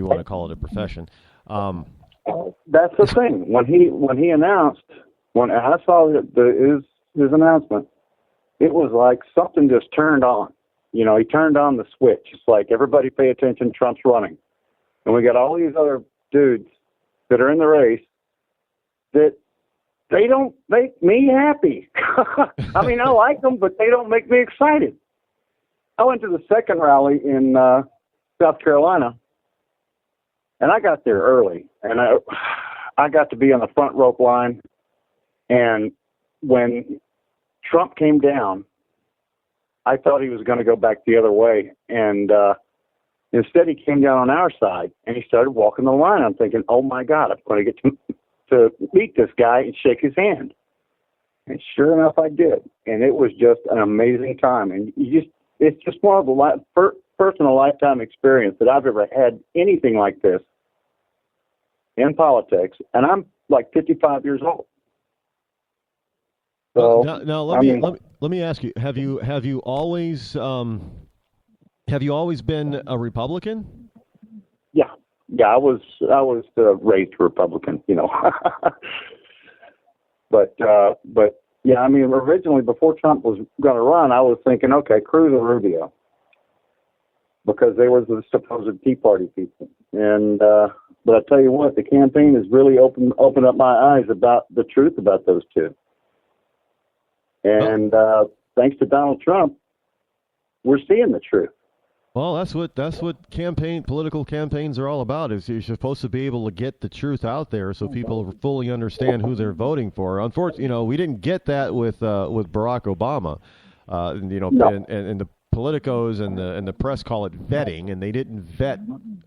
you want to call it a profession. That's the thing. When he announced, when I saw his announcement, it was like something just turned on. You know, he turned on the switch. It's like, everybody pay attention, Trump's running. And we got all these other dudes that are in the race that they don't make me happy. I mean, I like them, but they don't make me excited. I went to the second rally in South Carolina, and I got there early, and I got to be on the front rope line. And when Trump came down, I thought he was going to go back the other way, and instead he came down on our side, and he started walking the line. I'm thinking, oh my God, I'm going to get to meet this guy and shake his hand. And sure enough, I did, and it was just an amazing time. And it's just one of the first in a lifetime experience that I've ever had anything like this in politics, and I'm like 55 years old. So now let me ask you: Have you always been a Republican? Yeah. I was raised Republican, you know. but yeah, I mean, originally before Trump was going to run, I was thinking, okay, Cruz or Rubio, because they were the supposed Tea Party people. And but I tell you what, the campaign has really opened up my eyes about the truth about those two. And thanks to Donald Trump, we're seeing the truth. Well, that's what political campaigns are all about. Is you're supposed to be able to get the truth out there so people fully understand who they're voting for. Unfortunately, we didn't get that with Barack Obama. No. And the politicos and the press call it vetting, and they didn't vet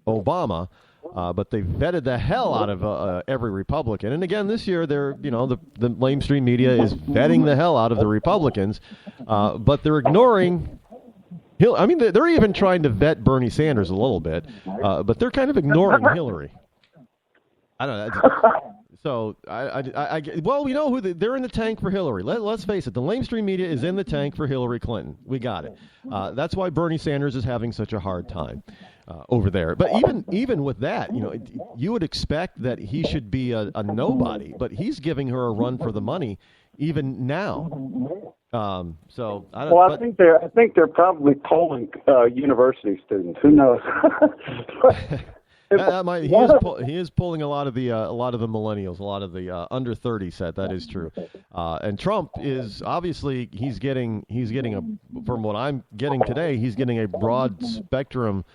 Obama. But they vetted the hell out of every Republican. And again, this year, the mainstream media is vetting the hell out of the Republicans, but they're ignoring. They're even trying to vet Bernie Sanders a little bit, but they're kind of ignoring Hillary. I don't know. So well, we know they're in the tank for Hillary. Let's face it, the mainstream media is in the tank for Hillary Clinton. We got it. That's why Bernie Sanders is having such a hard time over there. But even with that, you would expect that he should be a nobody, but he's giving her a run for the money even now. So I don't. Well, I think they're probably polling university students. Who knows? He is pulling a lot of the millennials, a lot of the under 30 set. That is true. And Trump is obviously he's getting from what I'm getting today, he's getting a broad spectrum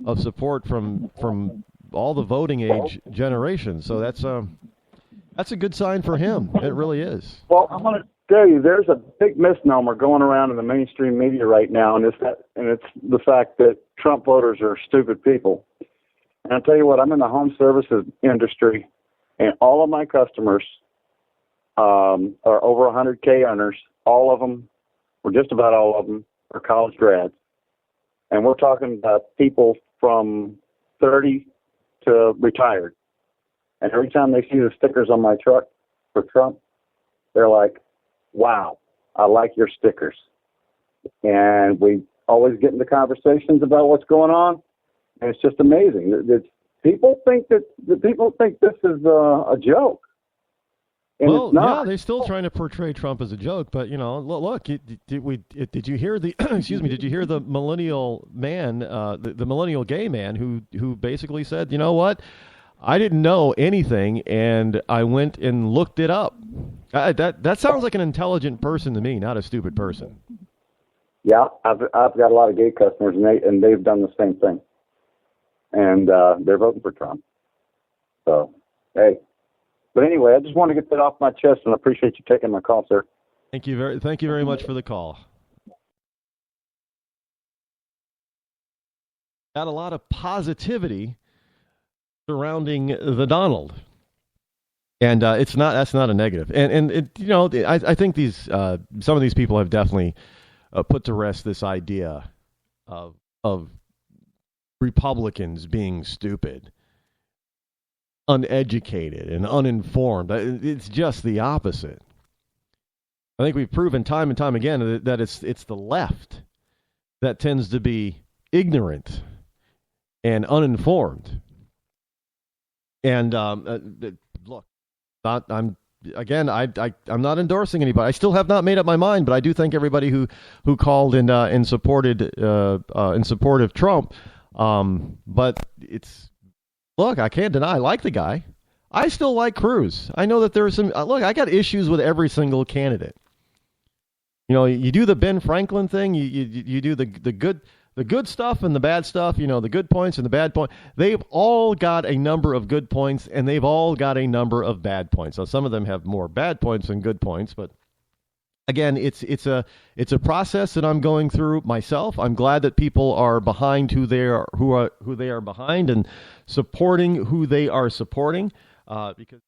of support from all the voting age generations. So that's a good sign for him. It really is. Well, I'm going to tell you, there's a big misnomer going around in the mainstream media right now, and it's the fact that Trump voters are stupid people. And I'll tell you what, I'm in the home services industry, and all of my customers are over 100K earners. All of them, or just about all of them, are college grads. And we're talking about people from 30 to retired. And every time they see the stickers on my truck for Trump, they're like, wow, I like your stickers. And we always get into conversations about what's going on. And it's just amazing. People think this is a joke. And well, it's not. Yeah, they're still trying to portray Trump as a joke, but look, did you hear the excuse me? Did you hear the millennial man, the millennial gay man who basically said, you know what? I didn't know anything, and I went and looked it up. That sounds like an intelligent person to me, not a stupid person. Yeah, I've got a lot of gay customers, and they've done the same thing, and they're voting for Trump. So, hey, but anyway, I just want to get that off my chest, and I appreciate you taking my call, sir. Thank you very much for the call. Got a lot of positivity surrounding the Donald, and that's not a negative. And I think these some of these people have definitely put to rest this idea of Republicans being stupid, uneducated, and uninformed. It's just the opposite. I think we've proven time and time again that it's the left that tends to be ignorant and uninformed. And look, I'm not endorsing anybody. I still have not made up my mind, but I do thank everybody who called and supported in support of Trump. But look, I can't deny I like the guy. I still like Cruz. I know that there's some look. I got issues with every single candidate. You know, you do the Ben Franklin thing. You do the good stuff and the bad stuff. You know, the good points and the bad points. They've all got a number of good points, and they've all got a number of bad points. So some of them have more bad points than good points, but again, it's a process that I'm going through myself. I'm glad that people are behind who they are behind and supporting who they are supporting, because.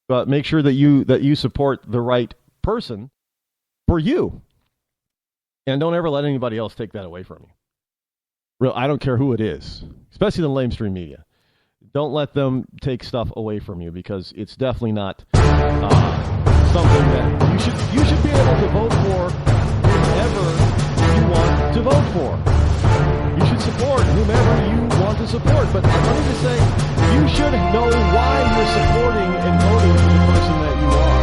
But make sure that you support the right person for you, and don't ever let anybody else take that away from you. I don't care who it is, especially the lamestream media. Don't let them take stuff away from you, because it's definitely not something that you should be able to vote for whomever you want to vote for. You should support whomever you want to support. But let me just say, you should know why you're supporting and voting for the person that you are.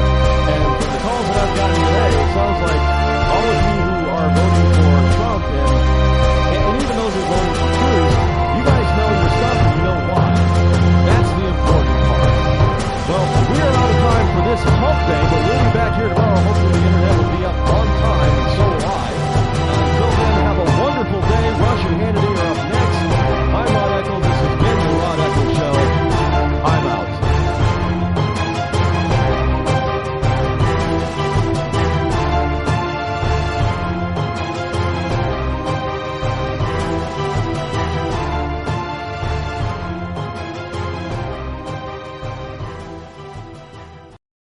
And from the calls that I've gotten today, it sounds like